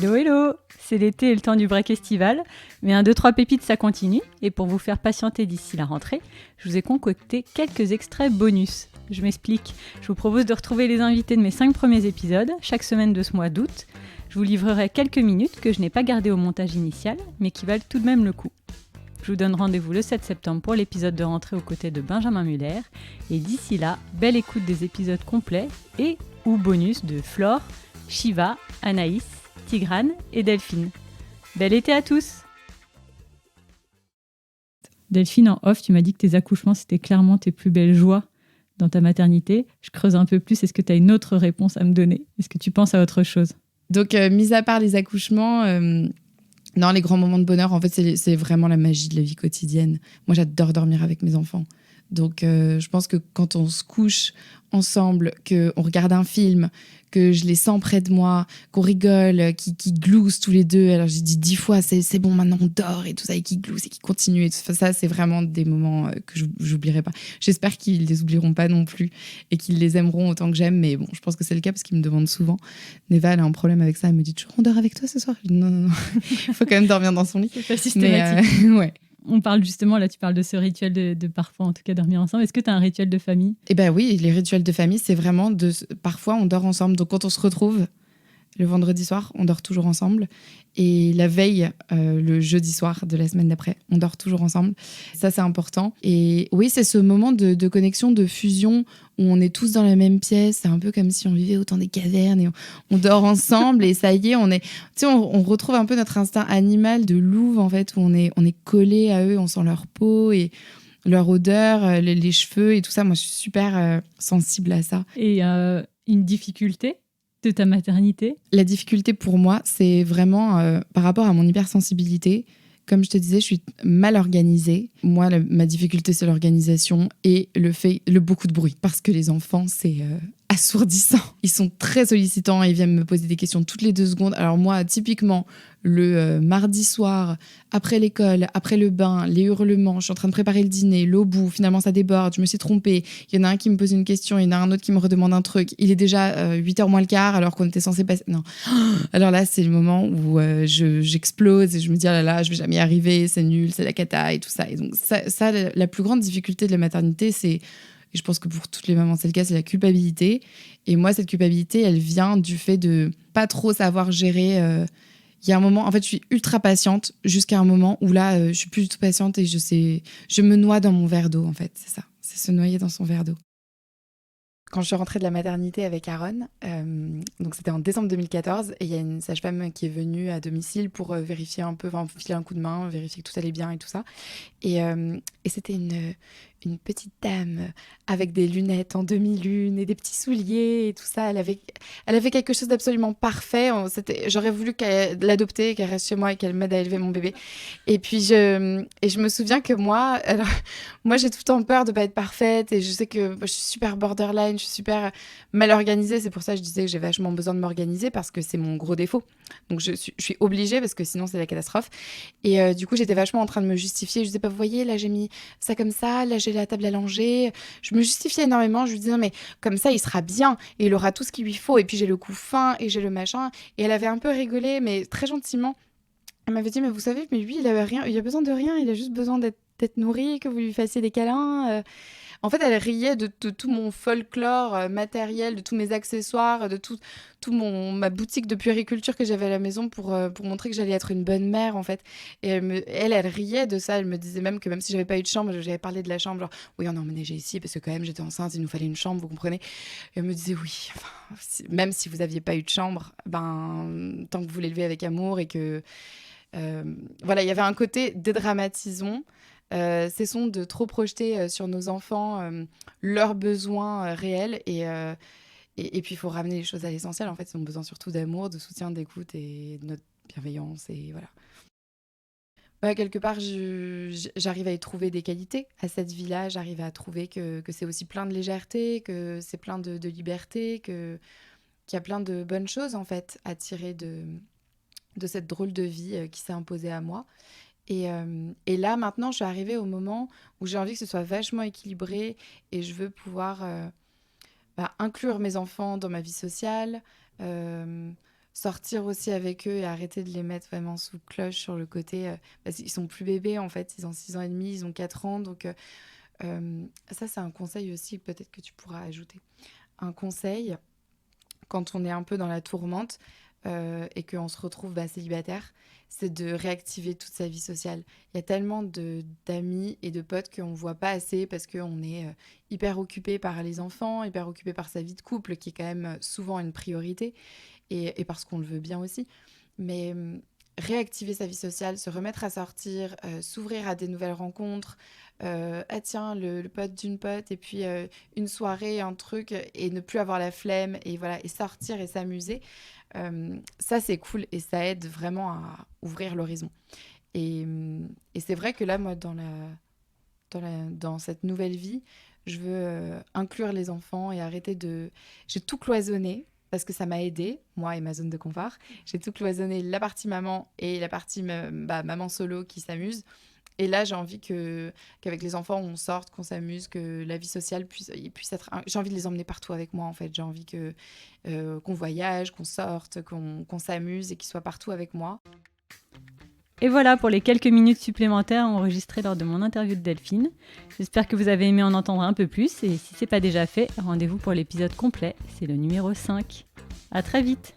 Hello, hello! C'est l'été et le temps du break estival, mais 1, 2, 3 pépites, ça continue. Et pour vous faire patienter d'ici la rentrée, je vous ai concocté quelques extraits bonus. Je m'explique. Je vous propose de retrouver les invités de mes 5 premiers épisodes, chaque semaine de ce mois d'août. Je vous livrerai quelques minutes que je n'ai pas gardées au montage initial, mais qui valent tout de même le coup. Je vous donne rendez-vous le 7 septembre pour l'épisode de rentrée aux côtés de Benjamin Muller. Et d'ici là, belle écoute des épisodes complets et ou bonus de Flore, Shiva, Anaïs, Tigrane et Delphine. Bel été à tous! Delphine, en off, tu m'as dit que tes accouchements, c'était clairement tes plus belles joies dans ta maternité. Je creuse un peu plus. Est-ce que tu as une autre réponse à me donner? Est-ce que tu penses à autre chose? Donc, mis à part les accouchements, non, les grands moments de bonheur, en fait, c'est vraiment la magie de la vie quotidienne. Moi, j'adore dormir avec mes enfants. Donc, je pense que quand on se couche ensemble, qu'on regarde un film, que je les sens près de moi, qu'on rigole, qui gloussent tous les deux. Alors, j'ai dit 10 fois, c'est bon, maintenant on dort et tout ça, et qui gloussent et qui continuent. Et tout ça, ça, c'est vraiment des moments que j'oublierai pas. J'espère qu'ils les oublieront pas non plus et qu'ils les aimeront autant que j'aime. Mais bon, je pense que c'est le cas parce qu'ils me demandent souvent. Neva, elle a un problème avec ça. Elle me dit toujours, on dort avec toi ce soir? Je dis, non. Il faut quand même dormir dans son lit. C'est pas systématique. Mais, ouais. On parle justement, là tu parles de ce rituel de parfois en tout cas dormir ensemble. Est-ce que tu as un rituel de famille? Eh ben oui, les rituels de famille, c'est vraiment parfois on dort ensemble. Donc quand on se retrouve le vendredi soir, on dort toujours ensemble. Et la veille, le jeudi soir de la semaine d'après, on dort toujours ensemble. Ça, c'est important. Et oui, c'est ce moment de connexion, de fusion, où on est tous dans la même pièce. C'est un peu comme si on vivait au temps des cavernes et on dort ensemble. Et ça y est, on retrouve un peu notre instinct animal de louve, en fait, où on est collé à eux, on sent leur peau et leur odeur, les cheveux et tout ça. Moi, je suis super sensible à ça. Et une difficulté de ta maternité? La difficulté pour moi, c'est vraiment par rapport à mon hypersensibilité. Comme je te disais, je suis mal organisée. Moi, ma difficulté, c'est l'organisation et le beaucoup de bruit. Parce que les enfants, c'est assourdissant. Ils sont très sollicitants et ils viennent me poser des questions toutes les 2 secondes. Alors moi, typiquement, le mardi soir, après l'école, après le bain, les hurlements, je suis en train de préparer le dîner, l'eau bout, finalement ça déborde, je me suis trompée. Il y en a un qui me pose une question, il y en a un autre qui me redemande un truc. Il est déjà 8h moins le quart alors qu'on était censé passer... Non. Alors là, c'est le moment où j'explose et je me dis, ah là là, je vais jamais y arriver, c'est nul, c'est la cata et tout ça. Et donc ça la plus grande difficulté de la maternité, c'est... Et je pense que pour toutes les mamans, c'est le cas, c'est la culpabilité. Et moi, cette culpabilité, elle vient du fait de pas trop savoir gérer... Il y a un moment, en fait, je suis ultra patiente jusqu'à un moment où là, je suis plus du tout patiente et je me noie dans mon verre d'eau, en fait. C'est ça, c'est se noyer dans son verre d'eau. Quand je suis rentrée de la maternité avec Aaron, donc c'était en décembre 2014, et il y a une sage-femme qui est venue à domicile pour vérifier un peu, enfin, filer un coup de main, vérifier que tout allait bien et tout ça. Et c'était une petite dame avec des lunettes en demi-lune et des petits souliers et tout ça. Elle avait quelque chose d'absolument parfait. J'aurais voulu l'adopter, qu'elle reste chez moi et qu'elle m'aide à élever mon bébé. Et puis je me souviens que moi, j'ai tout le temps peur de pas être parfaite et je sais que je suis super borderline, je suis super mal organisée. C'est pour ça que je disais que j'ai vachement besoin de m'organiser parce que c'est mon gros défaut. Donc je suis obligée parce que sinon c'est la catastrophe. Et du coup, j'étais vachement en train de me justifier. Je disais, vous voyez, là j'ai mis ça comme ça, là j'ai la table à langer. Je me justifiais énormément. Je lui disais, non, mais comme ça, il sera bien et il aura tout ce qu'il lui faut. Et puis j'ai le cou fin et j'ai le machin. Et elle avait un peu rigolé, mais très gentiment. Elle m'avait dit, mais vous savez, mais lui, il a rien, il a besoin de rien. Il a juste besoin d'être nourri, que vous lui fassiez des câlins. En fait, elle riait de tout mon folklore matériel, de tous mes accessoires, de tout ma boutique de puériculture que j'avais à la maison pour montrer que j'allais être une bonne mère, en fait. Et elle riait de ça. Elle me disait même que même si j'avais pas eu de chambre, j'avais parlé de la chambre, genre, oui, on a emménagé ici parce que quand même, j'étais enceinte, il nous fallait une chambre, vous comprenez? Et elle me disait, oui, enfin, même si vous aviez pas eu de chambre, ben, tant que vous l'élevez avec amour et que... voilà, il y avait un côté dédramatisons. Cessons de trop projeter sur nos enfants leurs besoins réels et puis il faut ramener les choses à l'essentiel. En fait, ils ont besoin surtout d'amour, de soutien, d'écoute et de notre bienveillance et voilà. Ouais, quelque part, j'arrive à y trouver des qualités à cette vie-là. J'arrive à trouver que c'est aussi plein de légèreté, que c'est plein de liberté, qu'il y a plein de bonnes choses en fait à tirer de cette drôle de vie qui s'est imposée à moi. Et là, maintenant, je suis arrivée au moment où j'ai envie que ce soit vachement équilibré et je veux pouvoir inclure mes enfants dans ma vie sociale, sortir aussi avec eux et arrêter de les mettre vraiment sous cloche sur le côté, parce qu'ils sont plus bébés en fait, ils ont 6 ans et demi, ils ont 4 ans, donc ça c'est un conseil aussi peut-être que tu pourras ajouter. Un conseil, quand on est un peu dans la tourmente et qu'on se retrouve célibataire, c'est de réactiver toute sa vie sociale. Il y a tellement d'amis et de potes qu'on ne voit pas assez parce qu'on est hyper occupé par les enfants, hyper occupé par sa vie de couple, qui est quand même souvent une priorité, et parce qu'on le veut bien aussi. Mais réactiver sa vie sociale, se remettre à sortir, s'ouvrir à des nouvelles rencontres, ah tiens, le pote d'une pote, et puis une soirée, un truc, et ne plus avoir la flemme, et voilà, et sortir et s'amuser, ça c'est cool, et ça aide vraiment à ouvrir l'horizon. Et c'est vrai que là, moi, dans cette nouvelle vie, je veux inclure les enfants et arrêter de... J'ai tout cloisonné, parce que ça m'a aidée, moi et ma zone de confort. J'ai tout cloisonné, la partie maman et la partie maman solo qui s'amuse. Et là, j'ai envie qu'avec les enfants, on sorte, qu'on s'amuse, que la vie sociale puisse être... J'ai envie de les emmener partout avec moi, en fait. J'ai envie qu'on voyage, qu'on sorte, qu'on s'amuse et qu'ils soient partout avec moi. Et voilà pour les quelques minutes supplémentaires enregistrées lors de mon interview de Delphine. J'espère que vous avez aimé en entendre un peu plus, et si ce n'est pas déjà fait, rendez-vous pour l'épisode complet, c'est le numéro 5. À très vite!